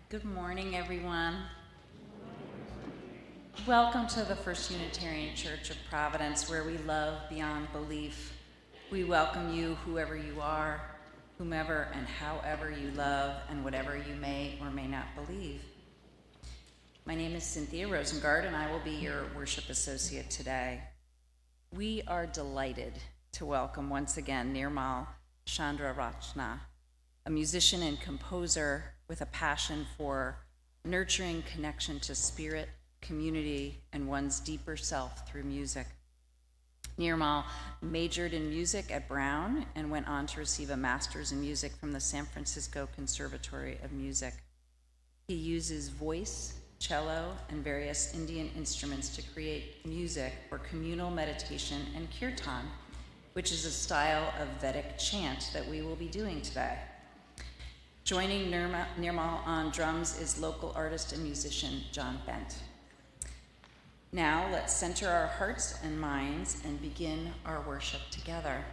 Good morning, everyone. Welcome to the First Unitarian Church of Providence, where we love beyond belief. We welcome you, whoever you are, whomever and however you love, and whatever you may or may not believe. My name is Cynthia Rosengard, and I will be your worship associate today. We are delighted to welcome once again Nirmal Chandrarachna, a musician and composer with a passion for nurturing connection to spirit, community, and one's deeper self through music. Nirmal majored in music at Brown and went on to receive a master's in music from the San Francisco Conservatory of Music. He uses voice, cello, and various Indian instruments to create music for communal meditation and kirtan, which is a style of Vedic chant that we will be doing today. Joining Nirmal on drums is local artist and musician John Bent. Now let's center our hearts and minds and begin our worship together.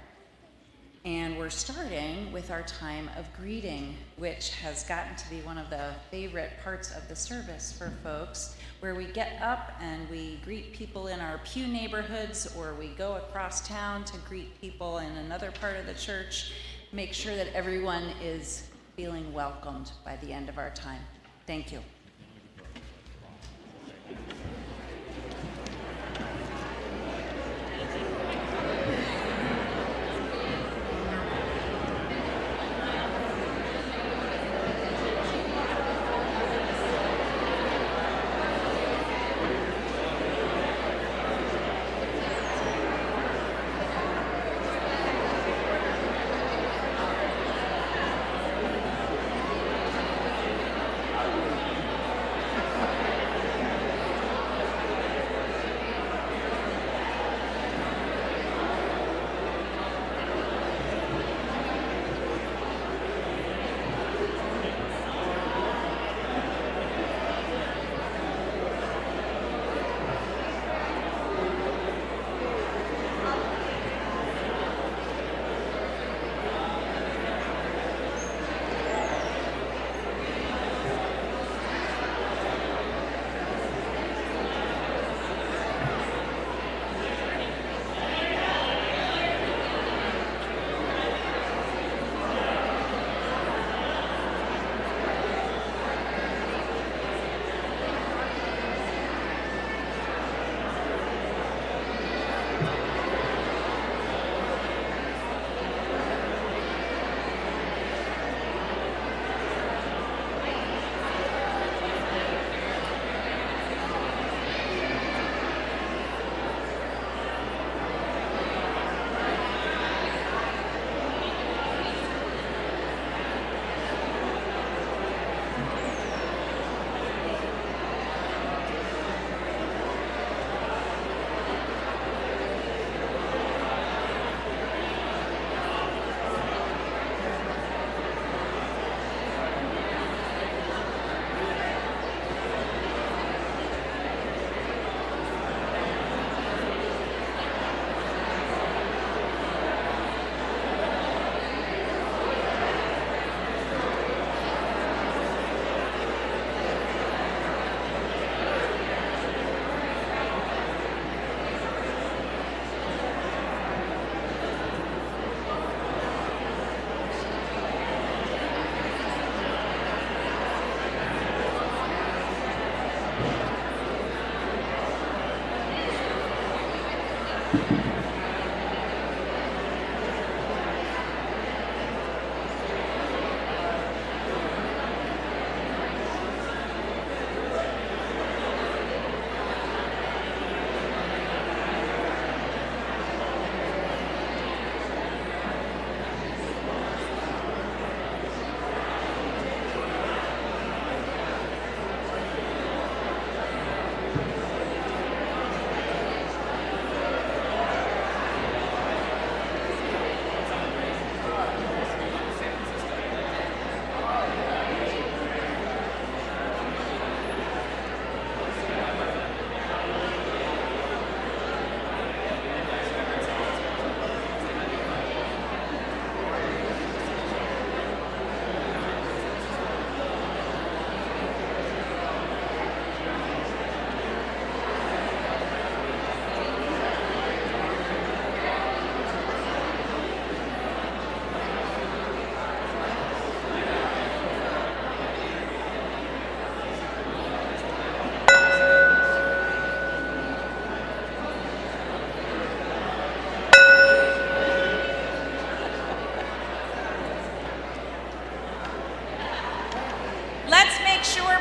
And we're starting with our time of greeting, which has gotten to be one of the favorite parts of the service for folks, where we get up and we greet people in our pew neighborhoods, or we go across town to greet people in another part of the church, make sure that everyone is feeling welcomed by the end of our time. Thank you.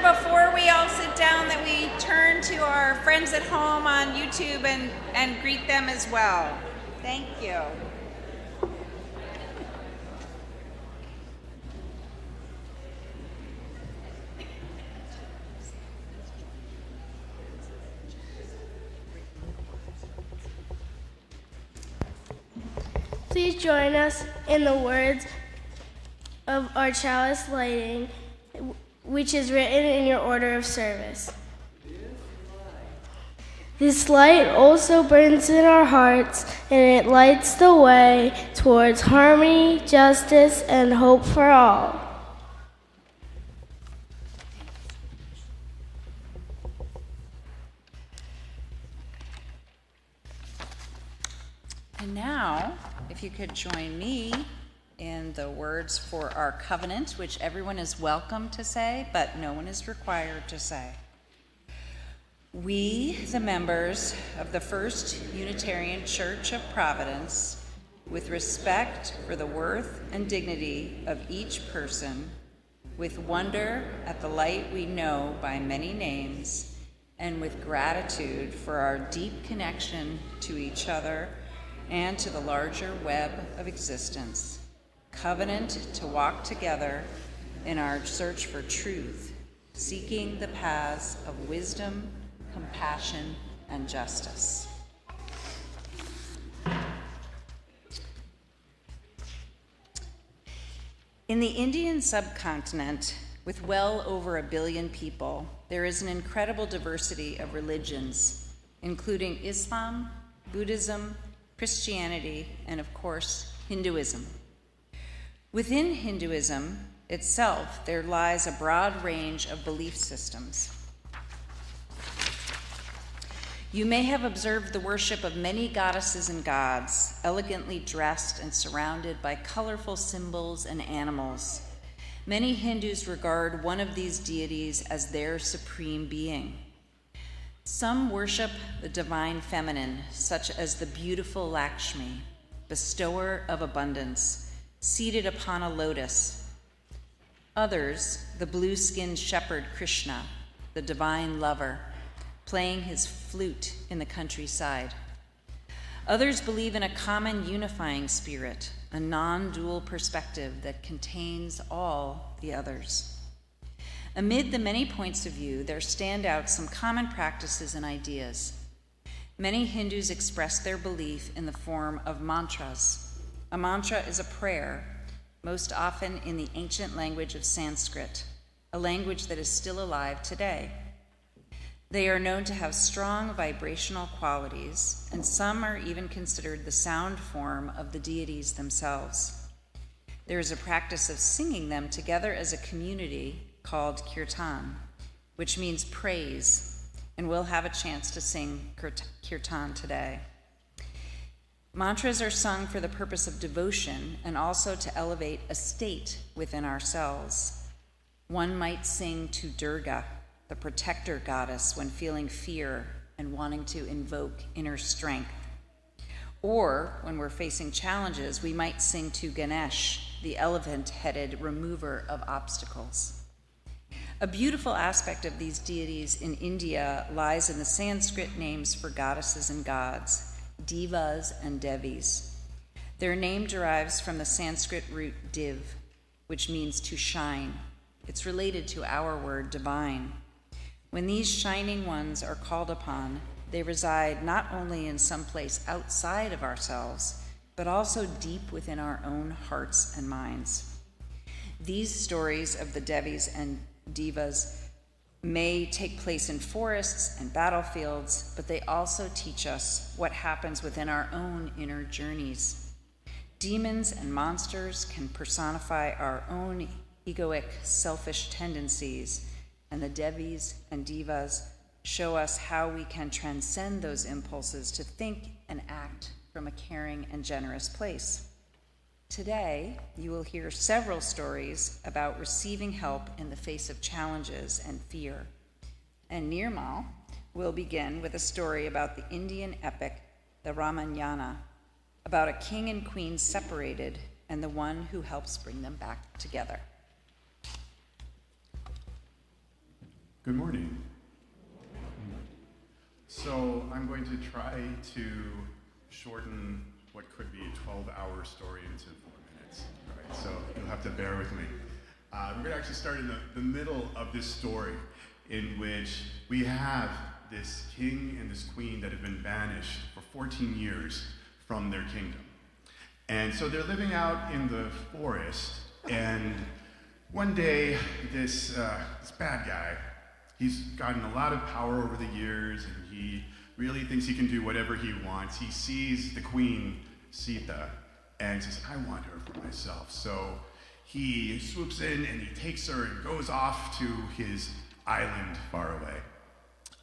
Before we all sit down, that we turn to our friends at home on YouTube and greet them as well. Thank you. Please join us in the words of our chalice lighting, which is written in your order of service. This light also burns in our hearts, and it lights the way towards harmony, justice, and hope for all. And now, if you could join me in the words for our covenant, which everyone is welcome to say, but no one is required to say. We, the members of the First Unitarian Church of Providence, with respect for the worth and dignity of each person, with wonder at the light we know by many names, and with gratitude for our deep connection to each other and to the larger web of existence, covenant to walk together in our search for truth, seeking the paths of wisdom, compassion, and justice. In the Indian subcontinent, with well over 1 billion people, there is an incredible diversity of religions, including Islam, Buddhism, Christianity, and of course, Hinduism. Within Hinduism itself, there lies a broad range of belief systems. You may have observed the worship of many goddesses and gods, elegantly dressed and surrounded by colorful symbols and animals. Many Hindus regard one of these deities as their supreme being. Some worship the divine feminine, such as the beautiful Lakshmi, bestower of abundance, seated upon a lotus. Others, the blue-skinned shepherd Krishna, the divine lover, playing his flute in the countryside. Others believe in a common unifying spirit, a non-dual perspective that contains all the others. Amid the many points of view, there stand out some common practices and ideas. Many Hindus express their belief in the form of mantras. A mantra is a prayer, most often in the ancient language of Sanskrit, a language that is still alive today. They are known to have strong vibrational qualities, and some are even considered the sound form of the deities themselves. There is a practice of singing them together as a community called kirtan, which means praise, and we'll have a chance to sing kirtan today. Mantras are sung for the purpose of devotion and also to elevate a state within ourselves. One might sing to Durga, the protector goddess, when feeling fear and wanting to invoke inner strength. Or when we're facing challenges, we might sing to Ganesh, the elephant-headed remover of obstacles. A beautiful aspect of these deities in India lies in the Sanskrit names for goddesses and gods, Devas and Devis. Their name derives from the Sanskrit root div, which means to shine. It's related to our word divine. When these shining ones are called upon, they reside not only in some place outside of ourselves, but also deep within our own hearts and minds. These stories of the Devis and Devas may take place in forests and battlefields, but they also teach us what happens within our own inner journeys. Demons and monsters can personify our own egoic, selfish tendencies, and the Devis and Devas show us how we can transcend those impulses to think and act from a caring and generous place. Today, you will hear several stories about receiving help in the face of challenges and fear. And Nirmal will begin with a story about the Indian epic, the Ramayana, about a king and queen separated and the one who helps bring them back together. Good morning. So I'm going to try to shorten what could be a 12-hour story into 4 minutes. All right, so you'll have to bear with me. We're going to actually start in the middle of this story, in which we have this king and this queen that have been banished for 14 years from their kingdom. And so they're living out in the forest, and one day this bad guy, he's gotten a lot of power over the years, and he really thinks he can do whatever he wants. He sees the queen, Sita, and says, I want her for myself. So he swoops in and he takes her and goes off to his island far away.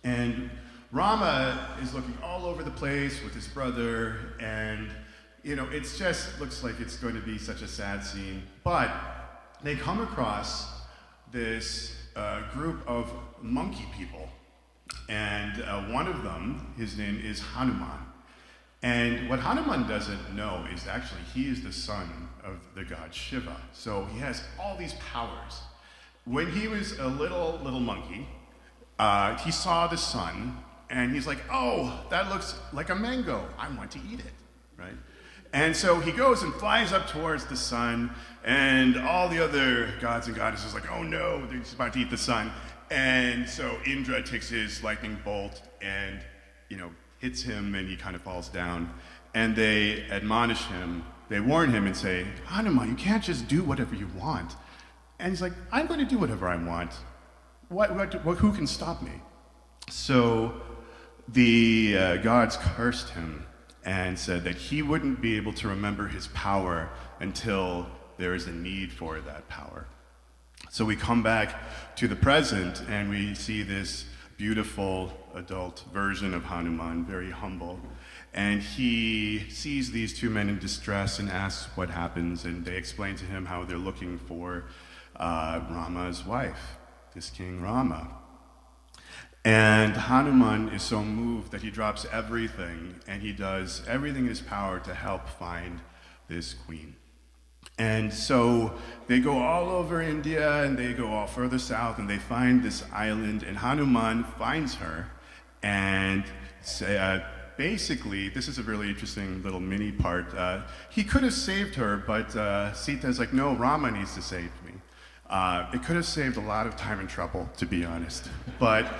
And Rama is looking all over the place with his brother, and it just looks like it's going to be such a sad scene. But they come across this group of monkey people, and one of them, his name is Hanuman. And what Hanuman doesn't know is actually he is the son of the god Shiva. So he has all these powers. When he was a little monkey, he saw the sun, and he's like, oh, that looks like a mango. I want to eat it, right? And so he goes and flies up towards the sun, and all the other gods and goddesses are like, oh no, they're just about to eat the sun. And so Indra takes his lightning bolt and, hits him, and he kind of falls down. And they admonish him, they warn him and say, Hanuman, you can't just do whatever you want. And he's like, I'm going to do whatever I want. Who can stop me? So the gods cursed him and said that he wouldn't be able to remember his power until there is a need for that power. So we come back to the present, and we see this beautiful adult version of Hanuman, very humble. And he sees these two men in distress and asks what happens, and they explain to him how they're looking for Rama's wife, this King Rama. And Hanuman is so moved that he drops everything, and he does everything in his power to help find this queen. And so they go all over India, and they go all further south, and they find this island, and Hanuman finds her, and basically, this is a really interesting little mini part. He could have saved her, but Sita's like, no, Rama needs to save me. It could have saved a lot of time and trouble, to be honest. But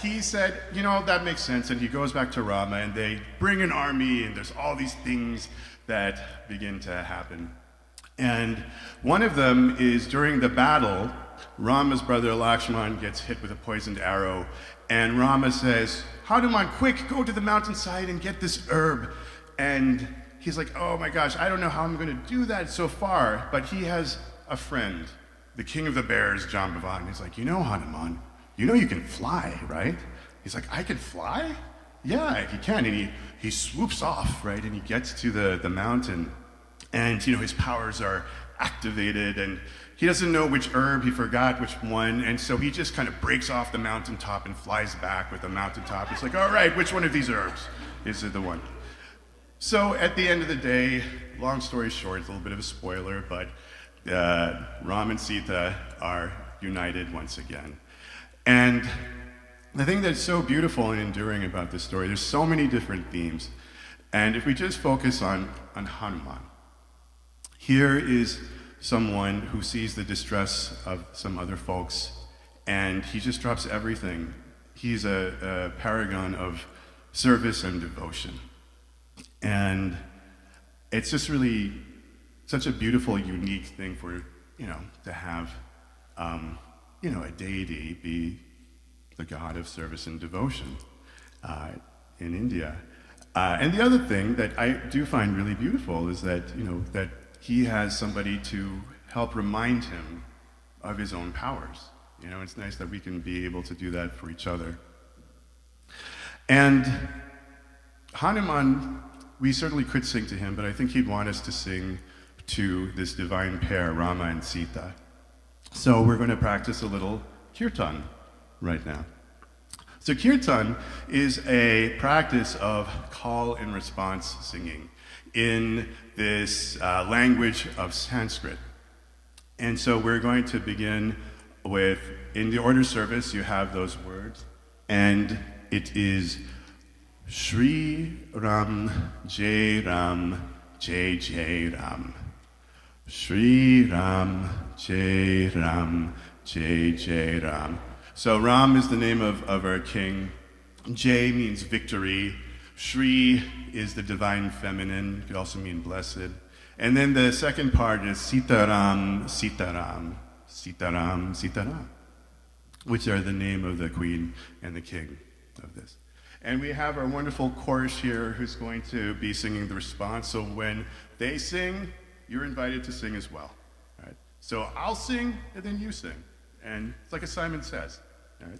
he said, that makes sense, and he goes back to Rama, and they bring an army, and there's all these things that begin to happen. And one of them is during the battle, Rama's brother Lakshman gets hit with a poisoned arrow, and Rama says, Hanuman, quick, go to the mountainside and get this herb. And he's like, oh my gosh, I don't know how I'm going to do that so far, but he has a friend, the king of the bears, Jambavan. And he's like, Hanuman, you can fly, right? He's like, I can fly? Yeah, he can. And he swoops off, right? And he gets to the mountain. And, his powers are activated, and he doesn't know which herb, he forgot which one, and so he just kind of breaks off the mountaintop and flies back with the mountaintop. He's like, all right, which one of these herbs is the one? So at the end of the day, long story short, it's a little bit of a spoiler, but Ram and Sita are united once again. And the thing that's so beautiful and enduring about this story, there's so many different themes. And if we just focus on Hanuman, here is someone who sees the distress of some other folks, and he just drops everything. He's a paragon of service and devotion. And it's just really such a beautiful, unique thing for, to have, a deity be the god of service and devotion in India. And the other thing that I do find really beautiful is that, that he has somebody to help remind him of his own powers. It's nice that we can be able to do that for each other. And Hanuman, we certainly could sing to him, but I think he'd want us to sing to this divine pair, Rama and Sita. So we're going to practice a little kirtan right now. So kirtan is a practice of call and response singing in this language of Sanskrit. And so we're going to begin with, in the order service, you have those words, and it is Shri Ram, Jai Ram, Jai Jai Ram. Shri Ram, Jai Ram, Jai Jai Ram. So Ram is the name of our king. Jai means victory. Shri is the divine feminine. It could also mean blessed. And then the second part is Sitaram, Sitaram, Sitaram, Sitaram, which are the name of the queen and the king of this. And we have our wonderful chorus here who's going to be singing the response. So when they sing, you're invited to sing as well. All right? So I'll sing, and then you sing. And it's like Simon Says. All right?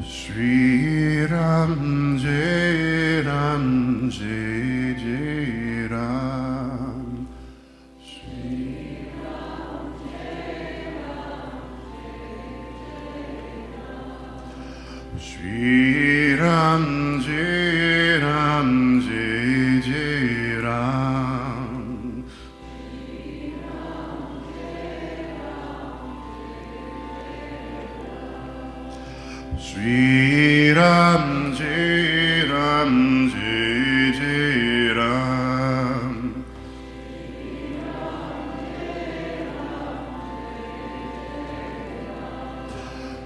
Shri Ram Jai Ram Jai Jai Ram Shri Ram Jai Ram Jai Shri Ram Jai Ram Jai Jai Ram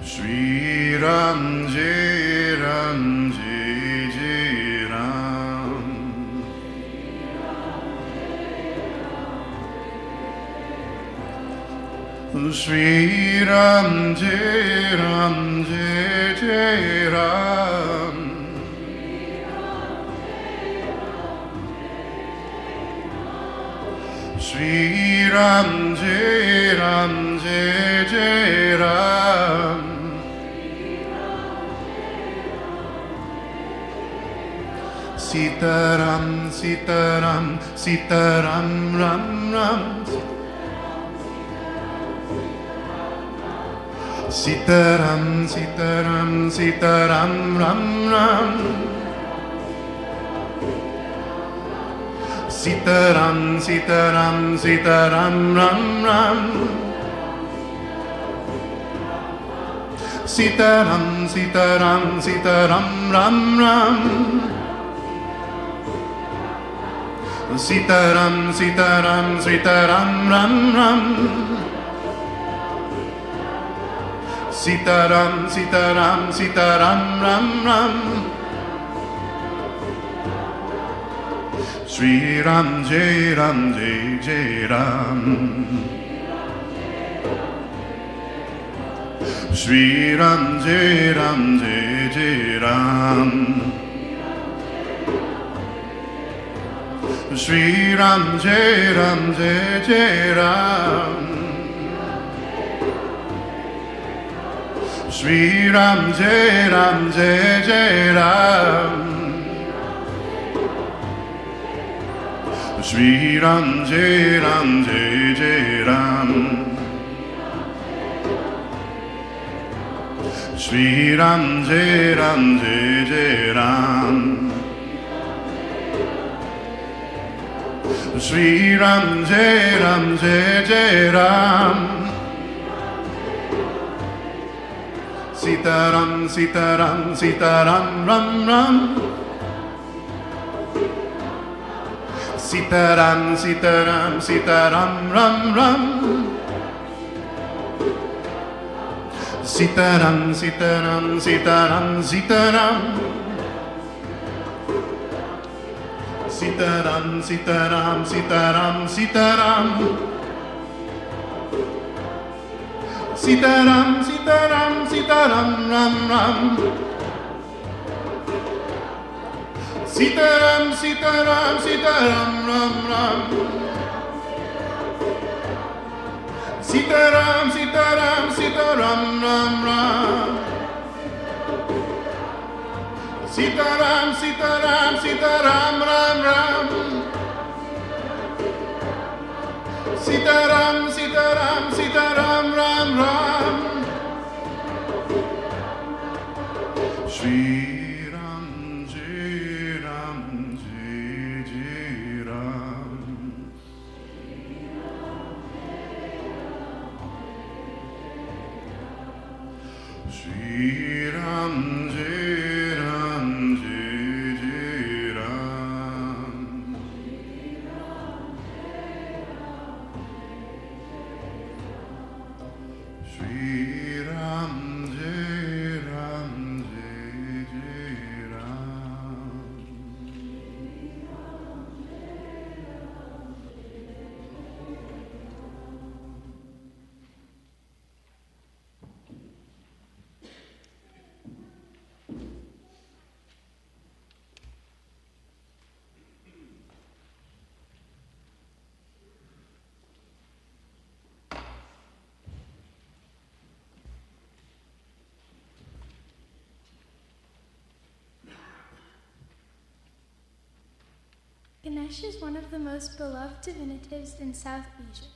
Shri Ram Jai Ram Jai Jai Ram Shri Ram Jai Ram Jai Jai Ram Shri Ram Jai Ram Jai Jai Ram Shri Ram Jai Ram Jai Jai Ram Sitaram Sitaram Sitaram Ram Ram Sitaram, Sitaram, Sitaram, Ram, Ram. Sitaram, Sitaram, Sitaram, Ram, Ram. Sitaram, Sitaram, Sitaram, Ram, Ram. Sitaram, Sitaram, Sitaram, Ram, Ram. Sitaram, Sitaram, Sitaram, Ram, Ram. Shri Ram Jai Ram Jai Jai Ram Shri Ram Jai Ram Jai Jai Ram Shri Ram Jai Ram Jai Jai Ram Shri Ram Jai Ram Jai Jai Ram Shri Ram Jai Ram Jai Jai Ram Shri Ram Jai Ram Jai Jai Ram Shri Ram Jai Ram Jai Jai Ram Sitaram, Sitaram, Sitaram, Ram, Ram. Sitaram, Sitaram, Sitaram, Ram, Ram. Sitaram, Sitaram, Sitaram, Sitaram. Sitaram, Sitaram, Sitaram, Sitaram. Sitaram, Sitaram, Sitaram, Ram, Ram. Sitaram, Sitaram, Sitaram, Ram, Ram. Sitaram, Sitaram, Sitaram, Ram, Ram. Sitaram, Sitaram, Sitaram, Ram, Ram. Sitaram, Sitaram, Sitaram, Ram, Ram. Shri Ram Jai Ram Jai Jai Ram Shri Ram Jai Ram Jai Jai Ram Shri Ram Jai Ram Ganesh is one of the most beloved divinatives in South Asia.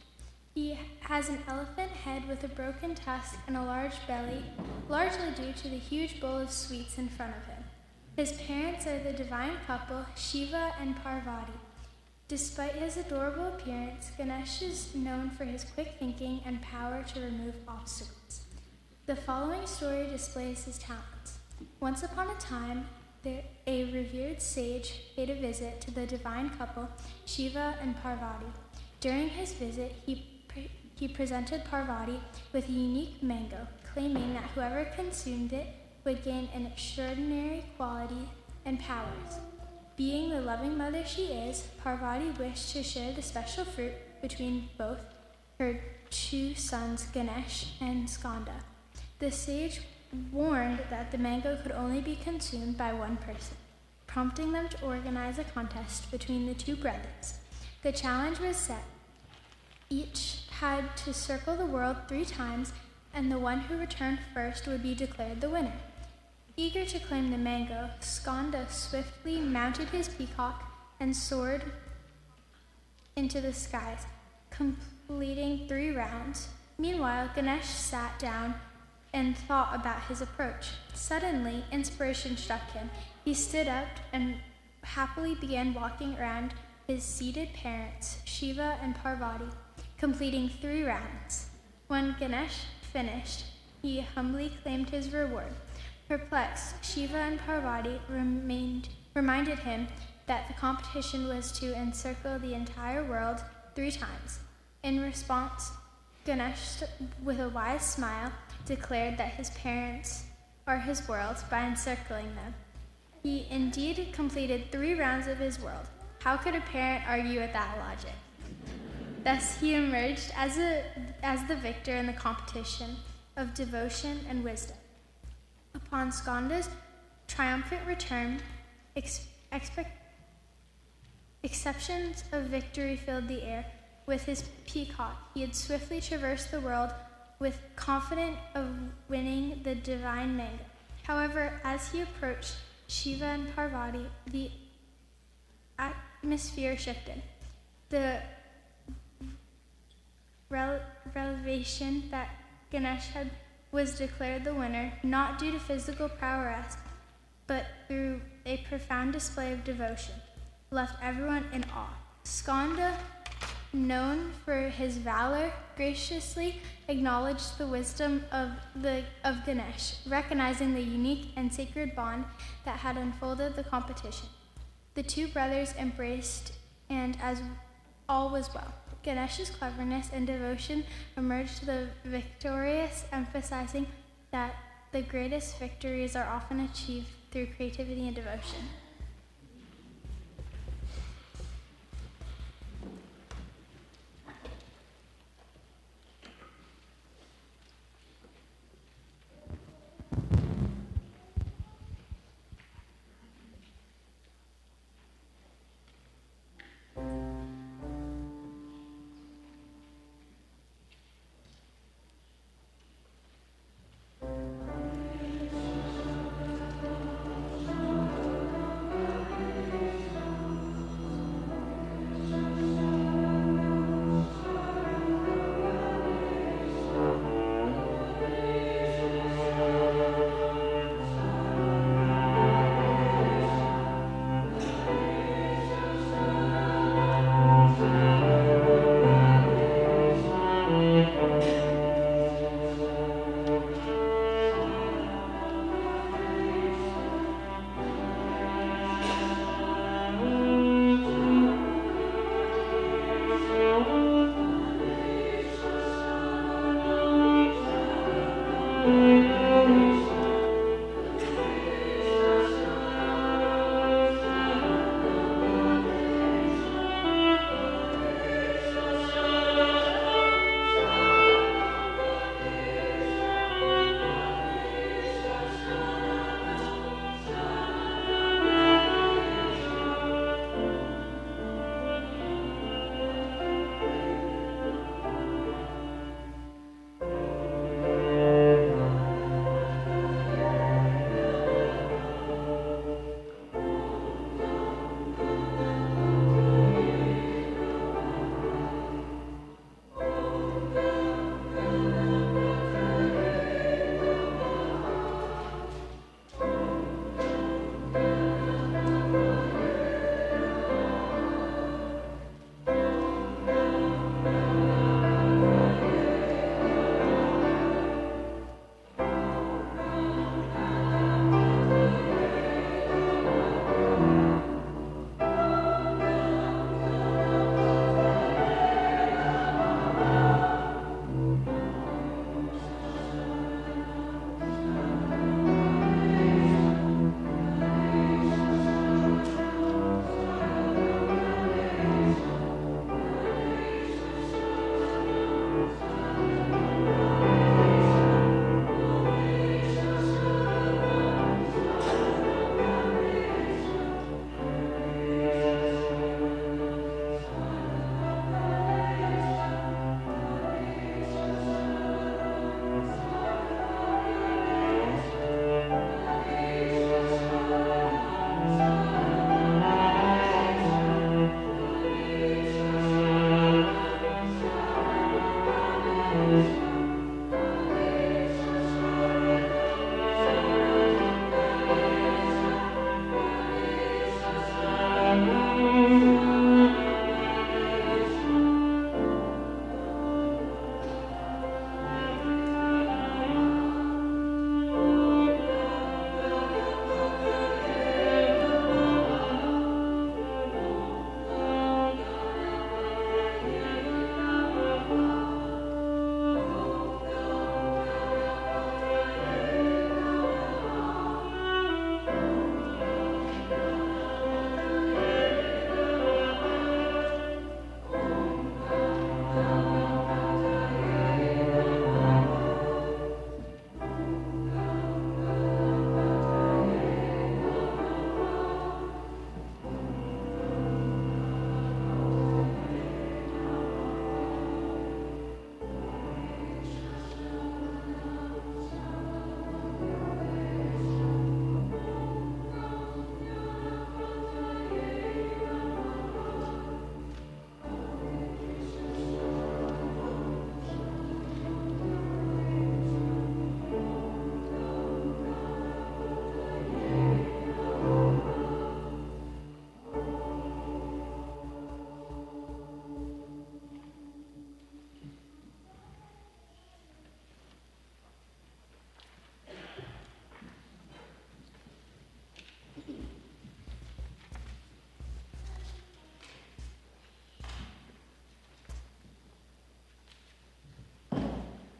He has an elephant head with a broken tusk and a large belly, largely due to the huge bowl of sweets in front of him. His parents are the divine couple Shiva and Parvati. Despite his adorable appearance, Ganesh is known for his quick thinking and power to remove obstacles. The following story displays his talents. Once upon a time, a revered sage paid a visit to the divine couple Shiva and Parvati. During his visit, he presented Parvati with a unique mango, claiming that whoever consumed it would gain an extraordinary quality and powers. Being the loving mother she is, Parvati wished to share the special fruit between both her two sons, Ganesh and Skanda. The sage warned that the mango could only be consumed by one person, prompting them to organize a contest between the two brothers. The challenge was set. Each had to circle the world 3 times, and the one who returned first would be declared the winner. Eager to claim the mango, Skanda swiftly mounted his peacock and soared into the skies, completing 3 rounds. Meanwhile, Ganesh sat down and thought about his approach. Suddenly, inspiration struck him. He stood up and happily began walking around his seated parents, Shiva and Parvati, completing 3 rounds. When Ganesh finished, he humbly claimed his reward. Perplexed, Shiva and Parvati reminded him that the competition was to encircle the entire world 3 times. In response, Ganesh, with a wise smile, declared that his parents are his world by encircling them. He indeed completed 3 rounds of his world. How could a parent argue with that logic? Thus he emerged as the victor in the competition of devotion and wisdom. Upon Skanda's triumphant return, exceptions of victory filled the air. With his peacock, he had swiftly traversed the world with confidence of winning the divine mango. However, as he approached Shiva and Parvati, the atmosphere shifted. The revelation that Ganesh was declared the winner, not due to physical prowess, but through a profound display of devotion, left everyone in awe. Skanda, known for his valor, graciously acknowledged the wisdom of Ganesh, recognizing the unique and sacred bond that had unfolded the competition. The 2 brothers embraced, and as all was well. Ganesh's cleverness and devotion emerged the victorious, emphasizing that the greatest victories are often achieved through creativity and devotion.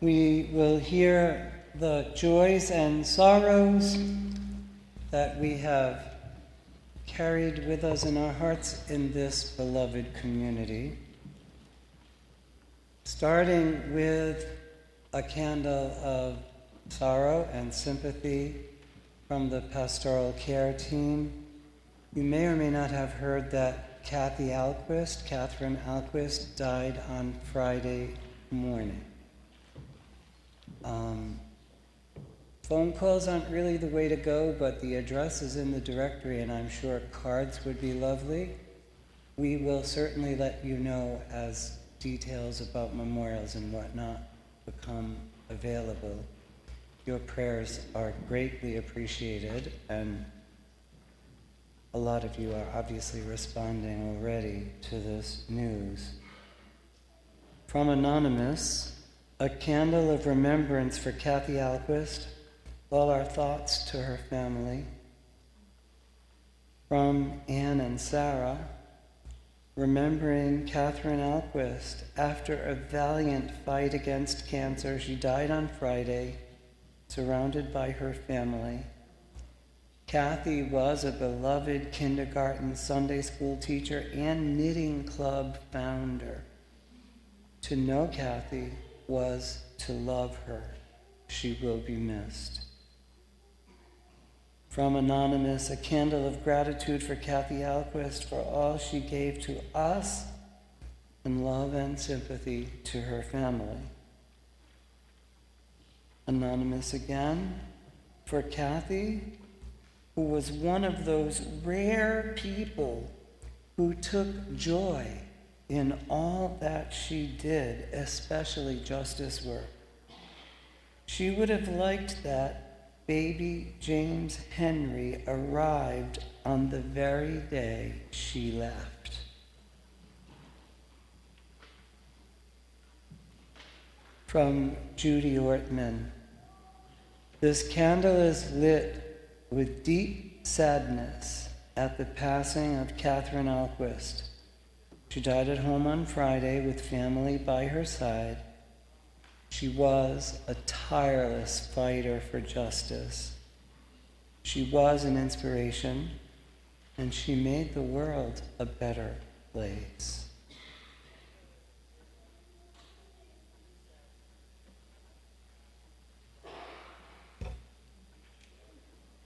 we will hear the joys and sorrows that we have carried with us in our hearts in this beloved community. Starting with a candle of sorrow and sympathy from the pastoral care team. You may or may not have heard that Catherine Alquist, died on Friday morning. Phone calls aren't really the way to go, but the address is in the directory, and I'm sure cards would be lovely. We will certainly let you know as details about memorials and whatnot become available. Your prayers are greatly appreciated, and a lot of you are obviously responding already to this news. From Anonymous, a candle of remembrance for Kathy Alquist, all our thoughts to her family. From Anne and Sarah, remembering Catherine Alquist. After a valiant fight against cancer, she died on Friday, surrounded by her family. Kathy was a beloved kindergarten Sunday school teacher and knitting club founder. To know Kathy was to love her. She will be missed. From Anonymous, a candle of gratitude for Kathy Alquist for all she gave to us and love and sympathy to her family. Anonymous again, for Kathy, who was one of those rare people who took joy in all that she did, especially justice work. She would have liked that baby James Henry arrived on the very day she left. From Judy Ortman, this candle is lit with deep sadness at the passing of Catherine Alquist. She died at home on Friday with family by her side. She was a tireless fighter for justice. She was an inspiration, and she made the world a better place.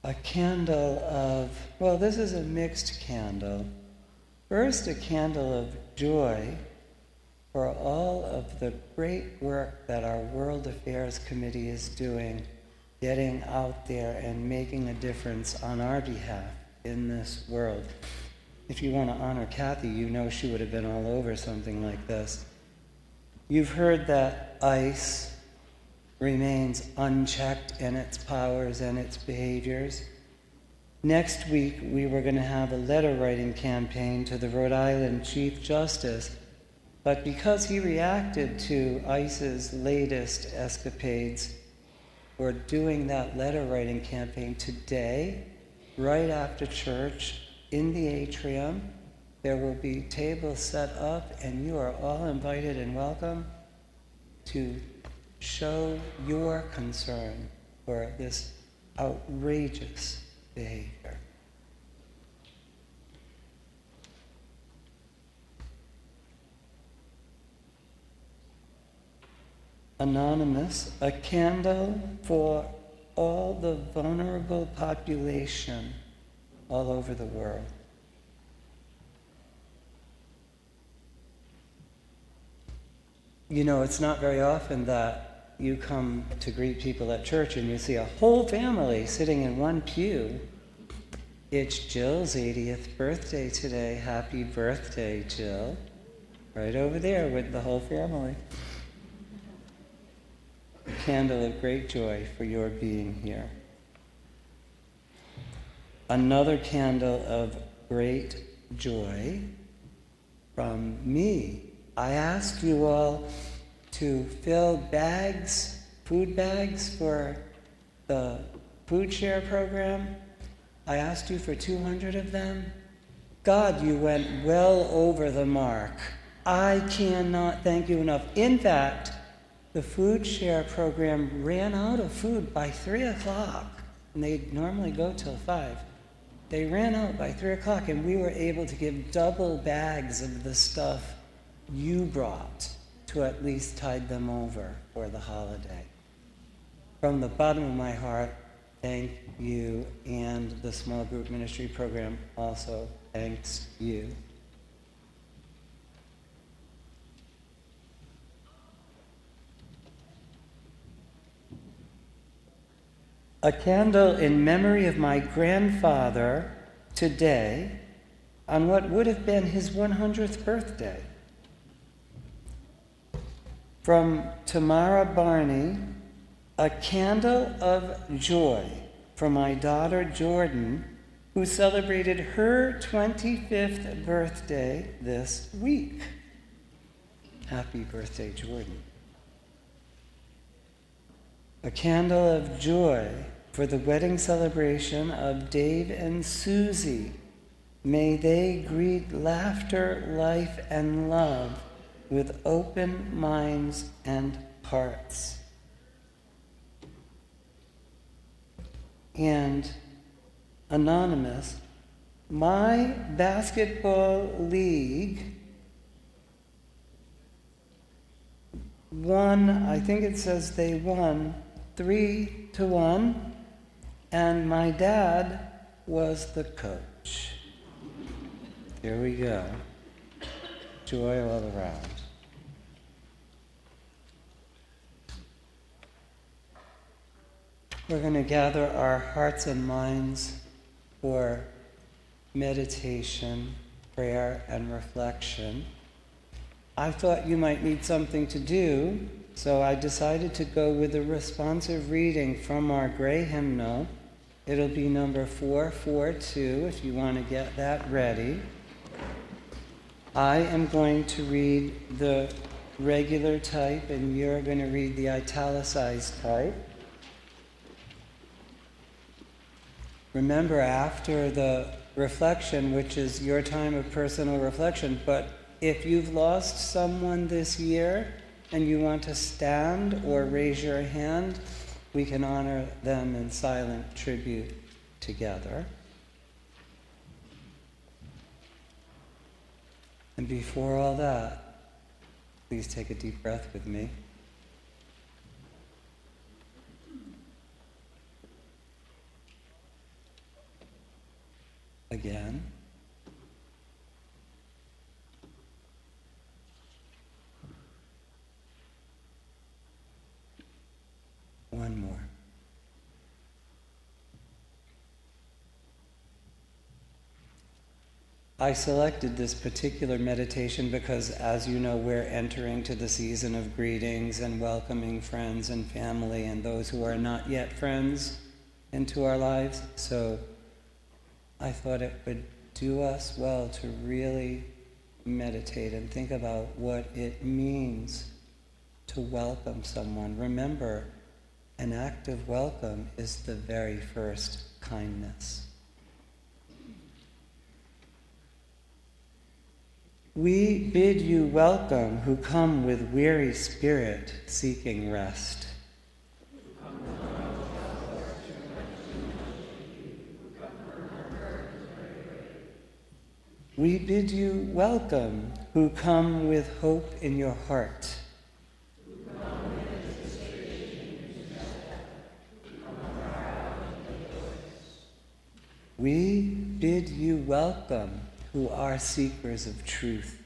A candle of, well, this is a mixed candle. First, a candle of joy for all of the great work that our World Affairs Committee is doing, getting out there and making a difference on our behalf in this world. If you want to honor Kathy, you know she would have been all over something like this. You've heard that ICE remains unchecked in its powers and its behaviors. Next week, we were going to have a letter writing campaign to the Rhode Island Chief Justice, but because he reacted to ICE's latest escapades, we're doing that letter writing campaign today, right after church, in the atrium. There will be tables set up, and you are all invited and welcome to show your concern for this outrageous behavior. Anonymous, a candle for all the vulnerable population all over the world. You know, it's not very often that you come to greet people at church and you see a whole family sitting in one pew. It's Jill's 80th birthday today. Happy birthday, Jill. Right over there with the whole family. A candle of great joy for your being here. Another candle of great joy from me. I asked you all to fill bags, food bags for the food share program. I asked you for 200 of them. God, you went well over the mark. I cannot thank you enough. In fact, the food share program ran out of food by 3 o'clock, and they normally go till 5. They ran out by 3 o'clock, and we were able to give double bags of the stuff you brought to at least tide them over for the holiday. From the bottom of my heart, thank you, and the small group ministry program also thanks you. A candle in memory of my grandfather today on what would have been his 100th birthday. From Tamara Barney, a candle of joy for my daughter Jordan, who celebrated her 25th birthday this week. Happy birthday, Jordan. A candle of joy for the wedding celebration of Dave and Susie. May they greet laughter, life, and love with open minds and hearts. And anonymous, my basketball league won, I think it says they won 3-1, and my dad was the coach. Here we go. Joy all around. We're going to gather our hearts and minds for meditation, prayer, and reflection. I thought you might need something to do, so I decided to go with a responsive reading from our gray hymnal. It'll be number 442 if you want to get that ready. I am going to read the regular type, and you're going to read the italicized type. Remember, after the reflection, which is your time of personal reflection, but if you've lost someone this year and you want to stand or raise your hand, we can honor them in silent tribute together. And before all that, please take a deep breath with me. Again. One more. I selected this particular meditation because, as you know, we're entering to the season of greetings and welcoming friends and family and those who are not yet friends into our lives. So I thought it would do us well to really meditate and think about what it means to welcome someone. Remember, an act of welcome is the very first kindness. We bid you welcome who come with weary spirit seeking rest. We bid you welcome who come with hope in your heart. We bid you welcome who are seekers of truth.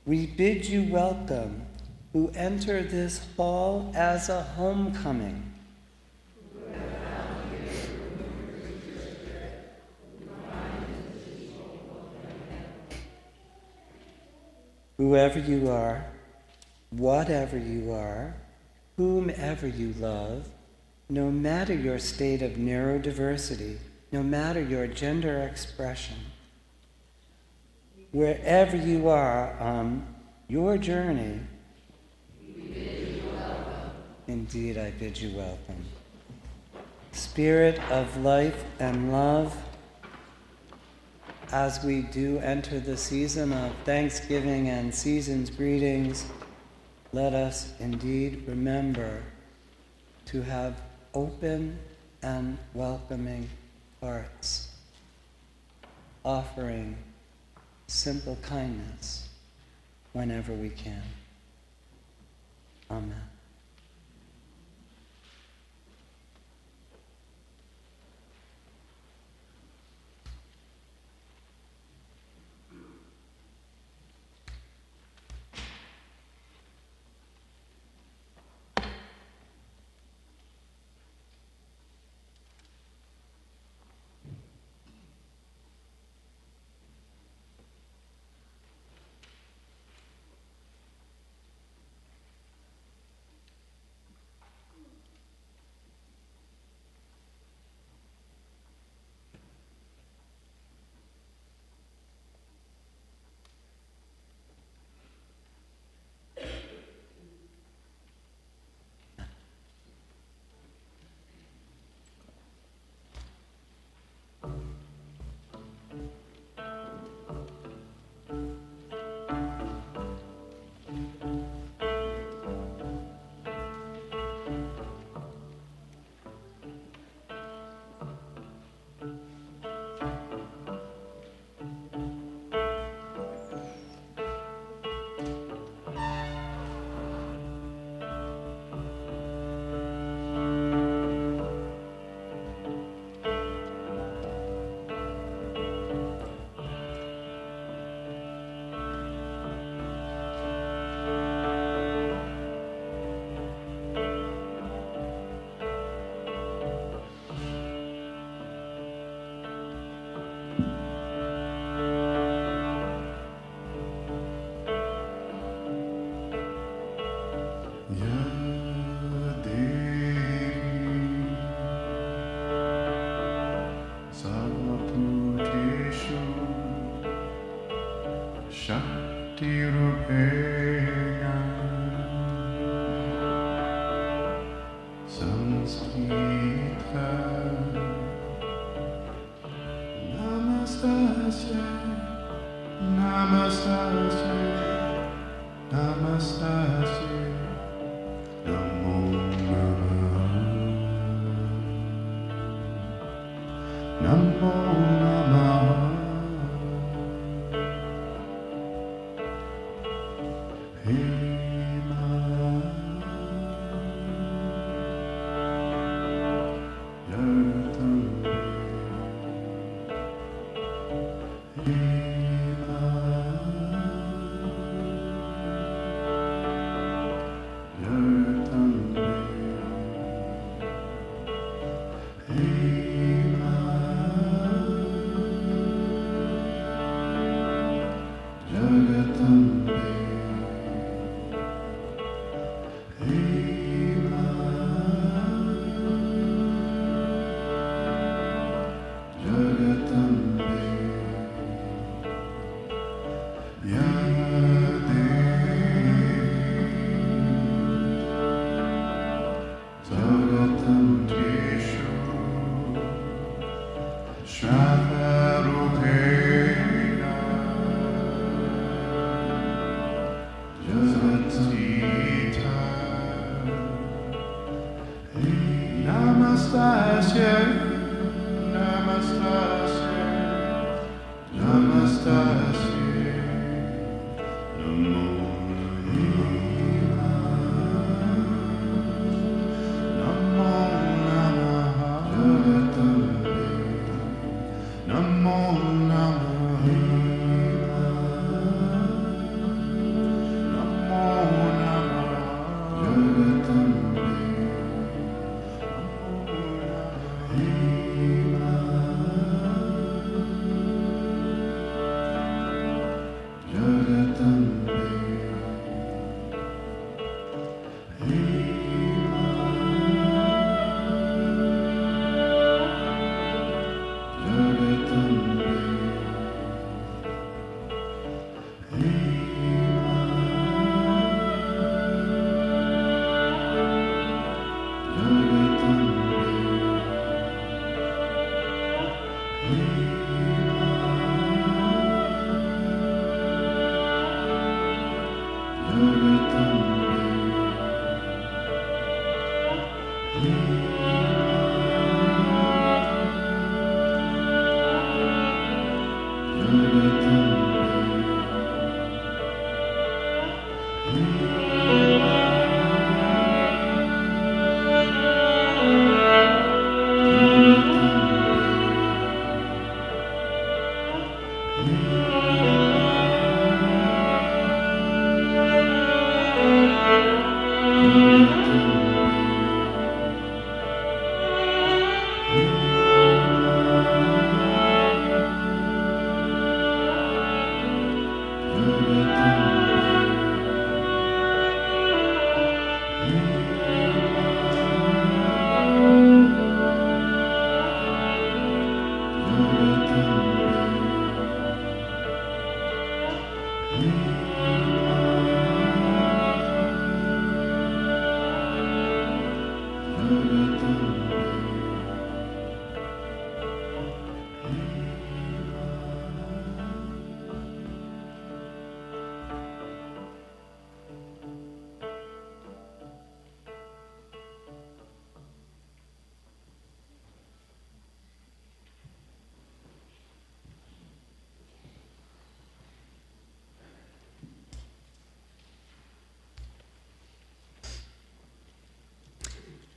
We bid you welcome who enter this hall as a homecoming. Whoever you are, whatever you are, whomever you love, no matter your state of neurodiversity, no matter your gender expression, wherever you are on your journey, indeed I bid you welcome. Spirit of life and love, as we do enter the season of Thanksgiving and season's greetings, let us indeed remember to have open and welcoming hearts, offering simple kindness whenever we can. Amen.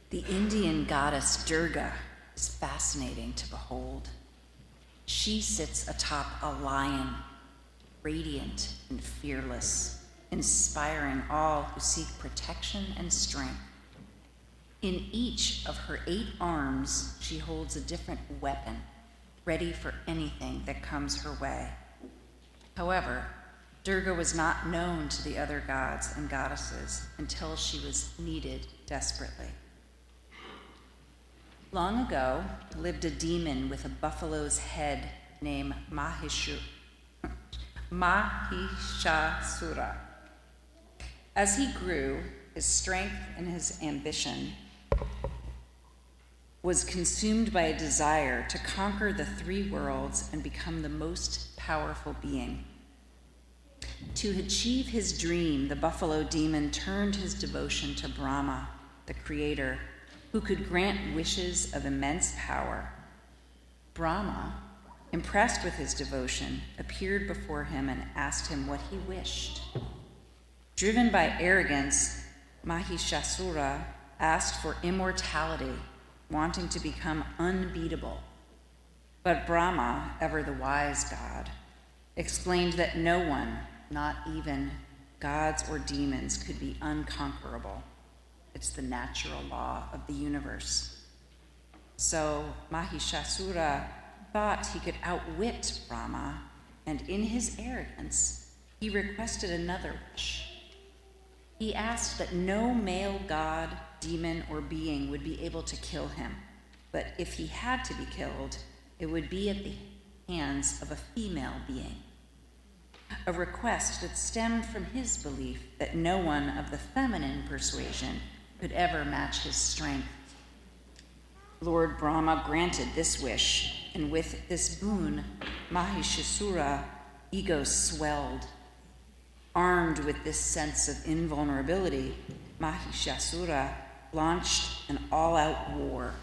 The Indian goddess Durga is fascinating to behold. She sits atop a lion, radiant and fearless, inspiring all who seek protection and strength. In each of her 8 arms, she holds a different weapon, ready for anything that comes her way. However, Durga was not known to the other gods and goddesses until she was needed desperately. Long ago lived a demon with a buffalo's head named Mahishasura. As he grew, his strength and his ambition was consumed by a desire to conquer the 3 worlds and become the most powerful being. To achieve his dream, the buffalo demon turned his devotion to Brahma, the creator, who could grant wishes of immense power. Brahma, impressed with his devotion, appeared before him and asked him what he wished. Driven by arrogance, Mahishasura asked for immortality, wanting to become unbeatable. But Brahma, ever the wise god, explained that no one, not even gods or demons, could be unconquerable. It's the natural law of the universe. So Mahishasura thought he could outwit Brahma, and in his arrogance, he requested another wish. He asked that no male god, demon, or being would be able to kill him, but if he had to be killed, it would be at the hands of a female being. A request that stemmed from his belief that no one of the feminine persuasion could ever match his strength. Lord Brahma granted this wish, and with this boon, Mahishasura's ego swelled. Armed with this sense of invulnerability, Mahishasura launched an all-out war.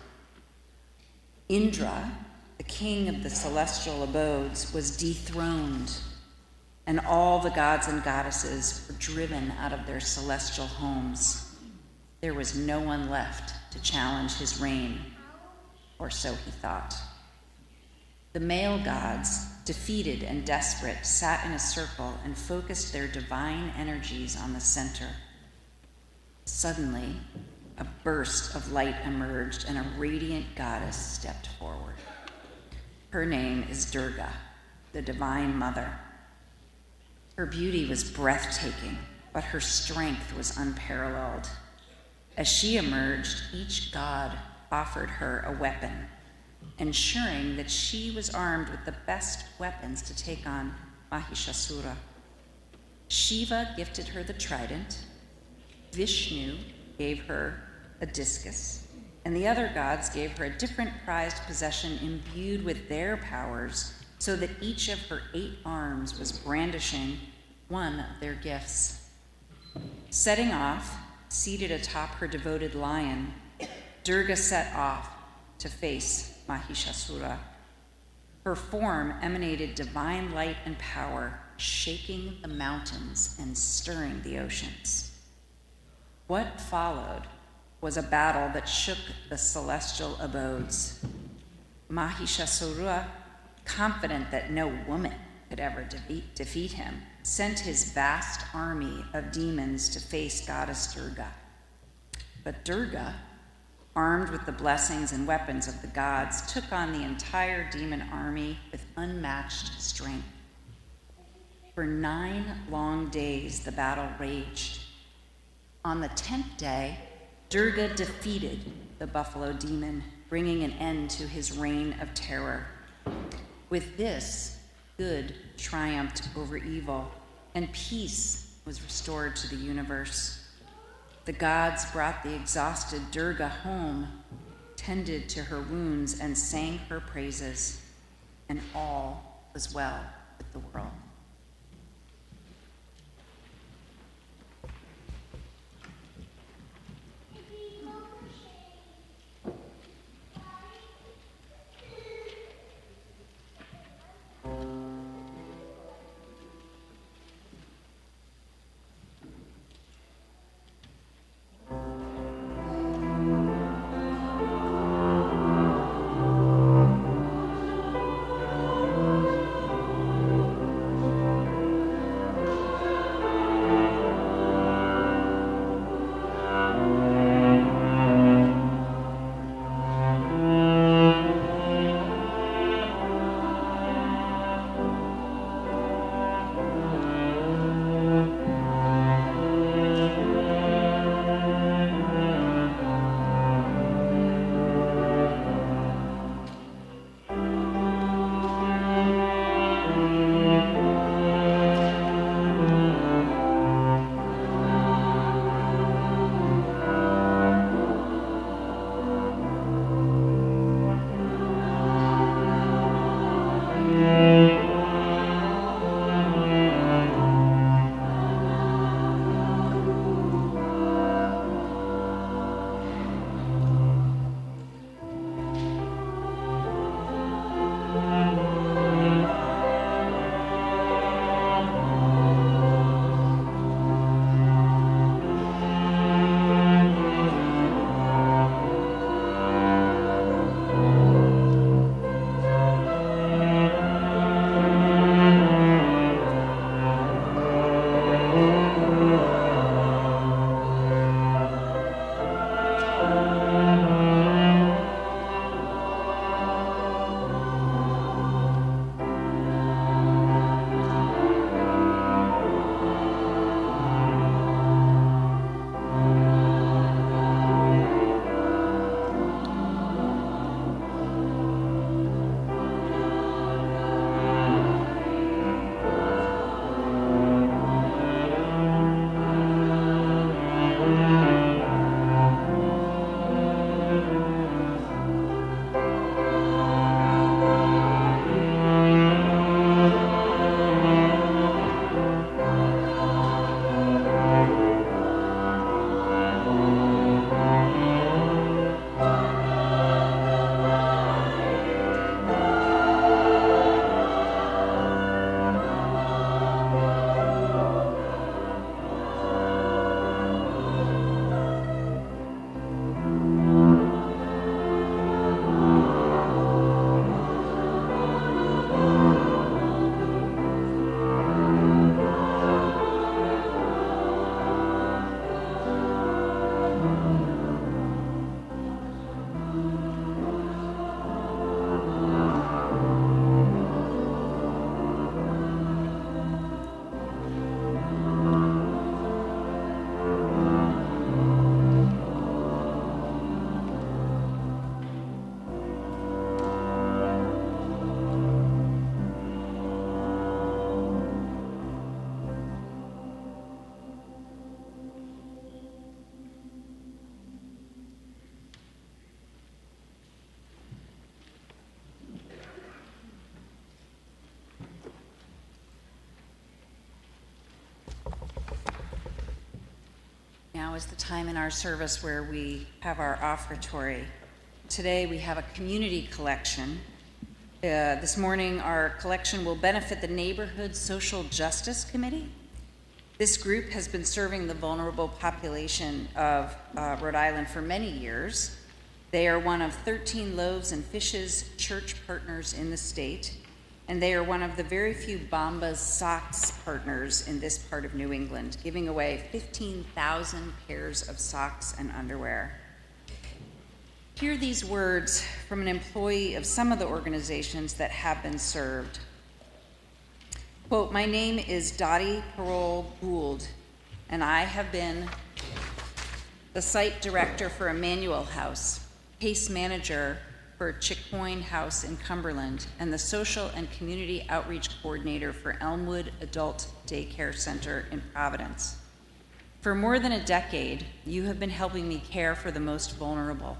Indra, the king of the celestial abodes, was dethroned, and all the gods and goddesses were driven out of their celestial homes. There was no one left to challenge his reign, or so he thought. The male gods, defeated and desperate, sat in a circle and focused their divine energies on the center. Suddenly, a burst of light emerged and a radiant goddess stepped forward. Her name is Durga, the Divine Mother. Her beauty was breathtaking, but her strength was unparalleled. As she emerged, each god offered her a weapon, ensuring that she was armed with the best weapons to take on Mahishasura. Shiva gifted her the trident, Vishnu gave her a discus, and the other gods gave her a different prized possession imbued with their powers, so that each of her 8 arms was brandishing one of their gifts. Setting off, seated atop her devoted lion, Durga set off to face Mahishasura. Her form emanated divine light and power, shaking the mountains and stirring the oceans. What followed was a battle that shook the celestial abodes. Mahishasura, confident that no woman could ever defeat him, sent his vast army of demons to face goddess Durga. But Durga, armed with the blessings and weapons of the gods, took on the entire demon army with unmatched strength. For 9 long days, the battle raged. On the 10th day, Durga defeated the buffalo demon, bringing an end to his reign of terror. With this, good triumphed over evil, and peace was restored to the universe. The gods brought the exhausted Durga home, tended to her wounds, and sang her praises, and all was well with the world. Now is the time in our service where we have our offertory. Today we have a community collection This morning, our collection will benefit the Neighborhood Social Justice Committee. This group has been serving the vulnerable population of Rhode Island for many years. They are one of 13 Loaves and Fishes church partners in the state, and they are one of the very few Bombas Socks partners in this part of New England, giving away 15,000 pairs of socks and underwear. Hear these words from an employee of some of the organizations that have been served. Quote, "My name is Dottie Parole Gould, and I have been the site director for Emmanuel House, case manager for Chicoine House in Cumberland, and the social and community outreach coordinator for Elmwood Adult Daycare Center in Providence. For more than a decade, you have been helping me care for the most vulnerable.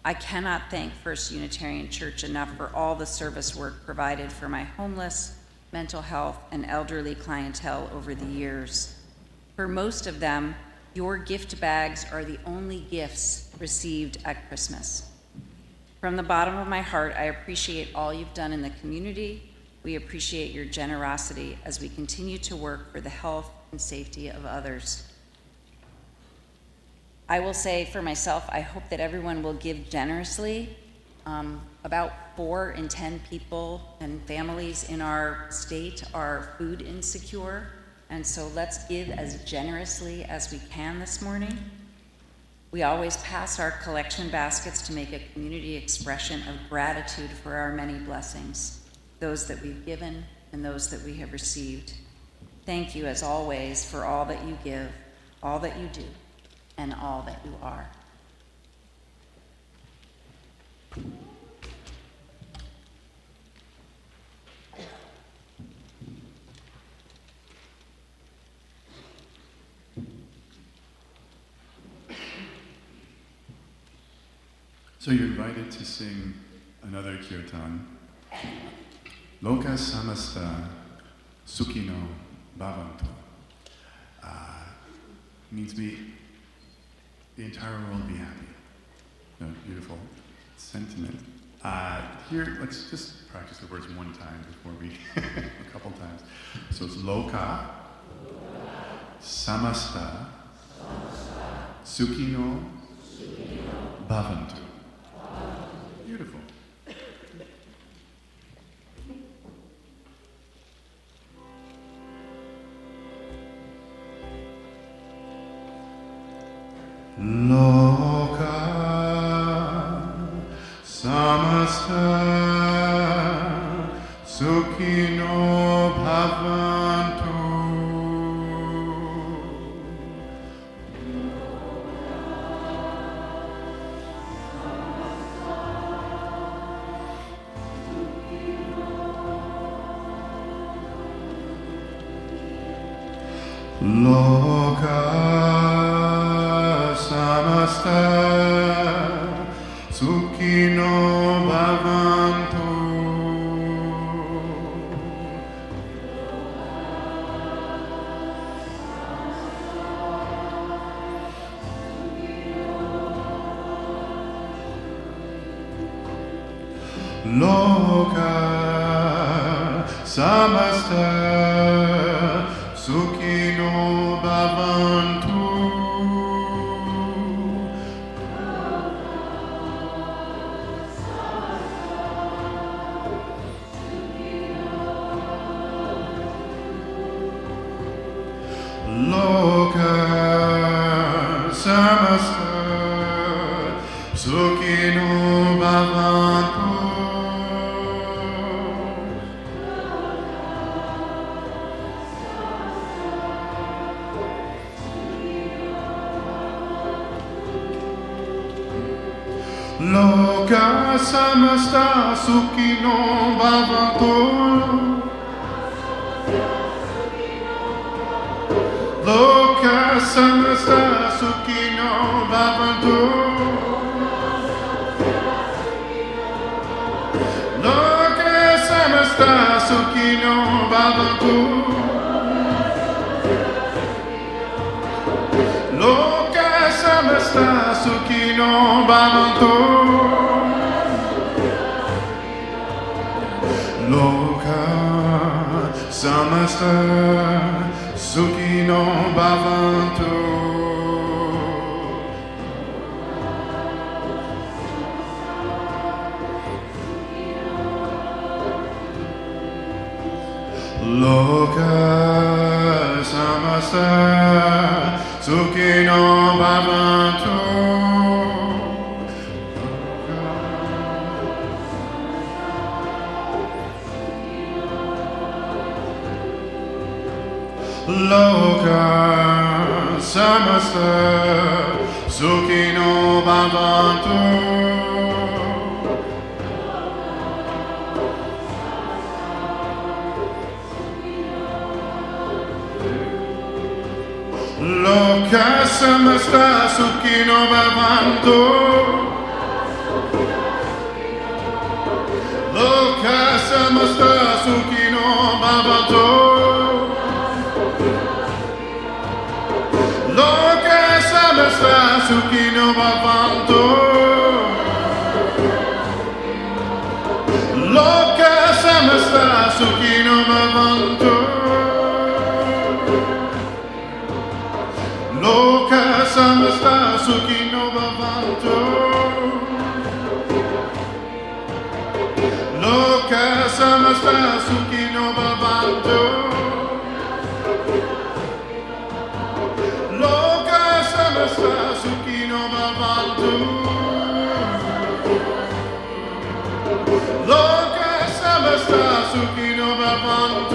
I cannot thank First Unitarian Church enough for all the service work provided for my homeless, mental health, and elderly clientele over the years. For most of them, your gift bags are the only gifts received at Christmas. From the bottom of my heart, I appreciate all you've done in the community. We appreciate your generosity as we continue to work for the health and safety of others. I will say for myself, I hope that everyone will give generously. About 4 in 10 people and families in our state are food insecure, and so let's give as generously as we can this morning. We always pass our collection baskets to make a community expression of gratitude for our many blessings, those that we've given and those that we have received. Thank you, as always, for all that you give, all that you do, and all that you are. So you're invited to sing another kirtan. Loka samasta sukhino bhavantu. Means the entire world be happy. Beautiful sentiment. Here, let's just practice the words one time before we, a couple times. So it's Loka, Samasta, Sukhino, Bhavantu. Beautiful. Loka samasta sukhino bhavantu. Loka samasta sukhino bhavantu. Loka samasta sukhino bhavantu. Loka samasta sukhino bhavantu. Loka samasta sukhino bhavantu. Loka samasta sukhino bhavantu. Loka samasta sukhino bhavantu. Loka samasta sukhino bhavantu. samasta sukhino bhavantu. Loka samasta sukhino bhavantu. Loka samasta sukhino bhavantu. Loka samasta sukhino bhavantu. Loka samasta sukhino bhavantu. Loka samasta sukhino bhavantu. Loka samasta sukhino bhavantu. Loka samasta sukhino bhavantu. Loka samasta sukhino bhavantu. Loka samasta sukhino bhavantu. Loka samasta sukhino bhavantu. Loka samasta sukhino bhavantu.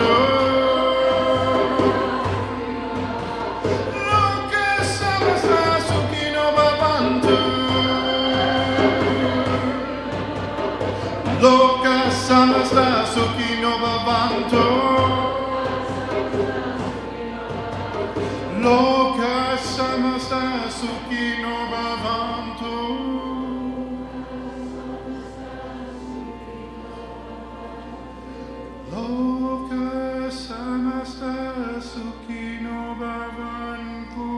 Loka samasta sukhino bhavantu. Loka samasta sukhino bhavantu. Loka samasta sukhino bhavantu. Loka samasta sukhino bhavantu.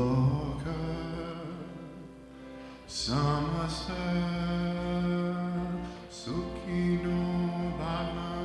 Loka samasta sukhino bhavantu.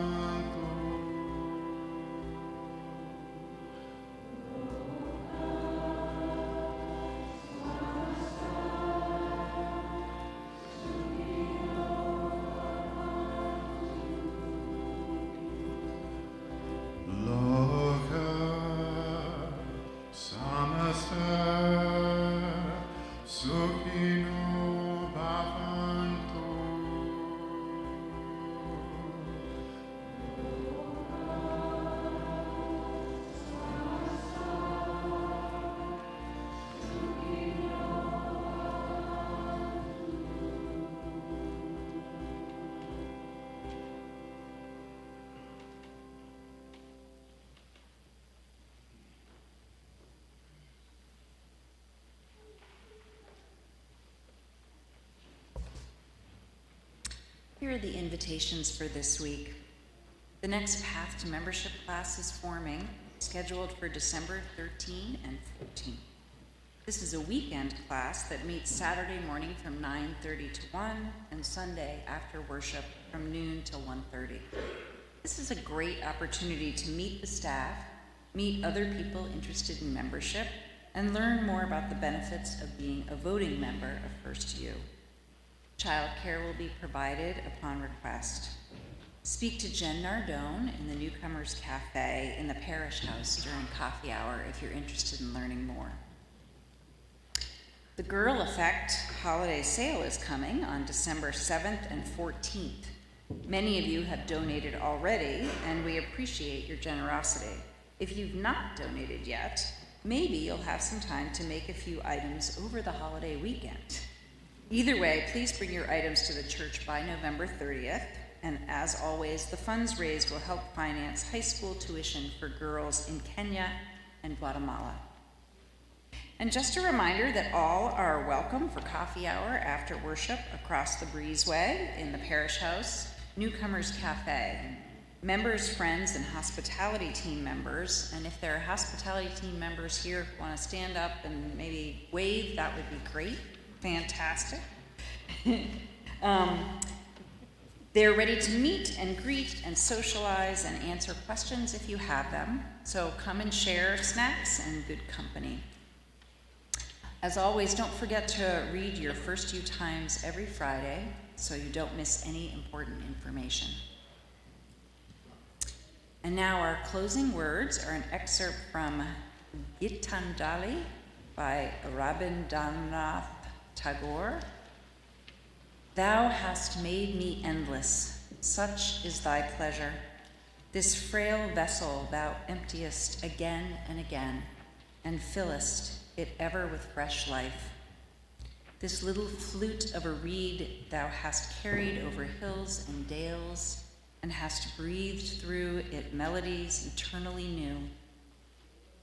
Here are the invitations for this week. The next Path to Membership class is forming, scheduled for December 13 and 14. This is a weekend class that meets Saturday morning from 9:30 to 1 and Sunday after worship from noon till 1:30. This is a great opportunity to meet the staff, meet other people interested in membership, and learn more about the benefits of being a voting member of First U. Childcare will be provided upon request. Speak to Jen Nardone in the Newcomers Cafe in the Parish House during coffee hour if you're interested in learning more. The Girl Effect holiday sale is coming on December 7th and 14th. Many of you have donated already, and we appreciate your generosity. If you've not donated yet, maybe you'll have some time to make a few items over the holiday weekend. Either way, please bring your items to the church by November 30th, and as always, the funds raised will help finance high school tuition for girls in Kenya and Guatemala. And just a reminder that all are welcome for coffee hour after worship across the breezeway in the Parish House, Newcomers Cafe. Members, friends, and hospitality team members, and if there are hospitality team members here who want to stand up and maybe wave, that would be great. Fantastic. They're ready to meet and greet and socialize and answer questions if you have them. So come and share snacks and good company. As always, don't forget to read your first few times every Friday so you don't miss any important information. And now our closing words are an excerpt from Gitanjali by Rabindranath Tagore. Thou hast made me endless, such is thy pleasure. This frail vessel thou emptiest again and again, and fillest it ever with fresh life. This little flute of a reed thou hast carried over hills and dales, and hast breathed through it melodies eternally new.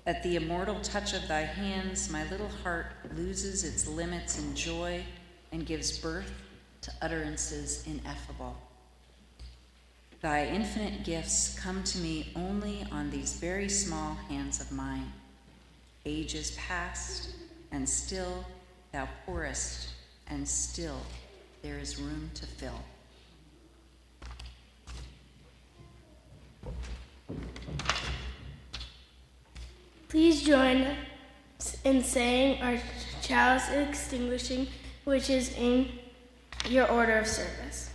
At the immortal touch of thy hands, my little heart loses its limits in joy and gives birth to utterances ineffable. Thy infinite gifts come to me only on these very small hands of mine. Ages past, and still thou pourest, and still there is room to fill. Please join us in saying our chalice extinguishing, which is in your order of service.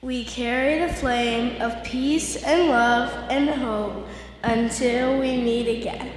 We carry the flame of peace and love and hope until we meet again.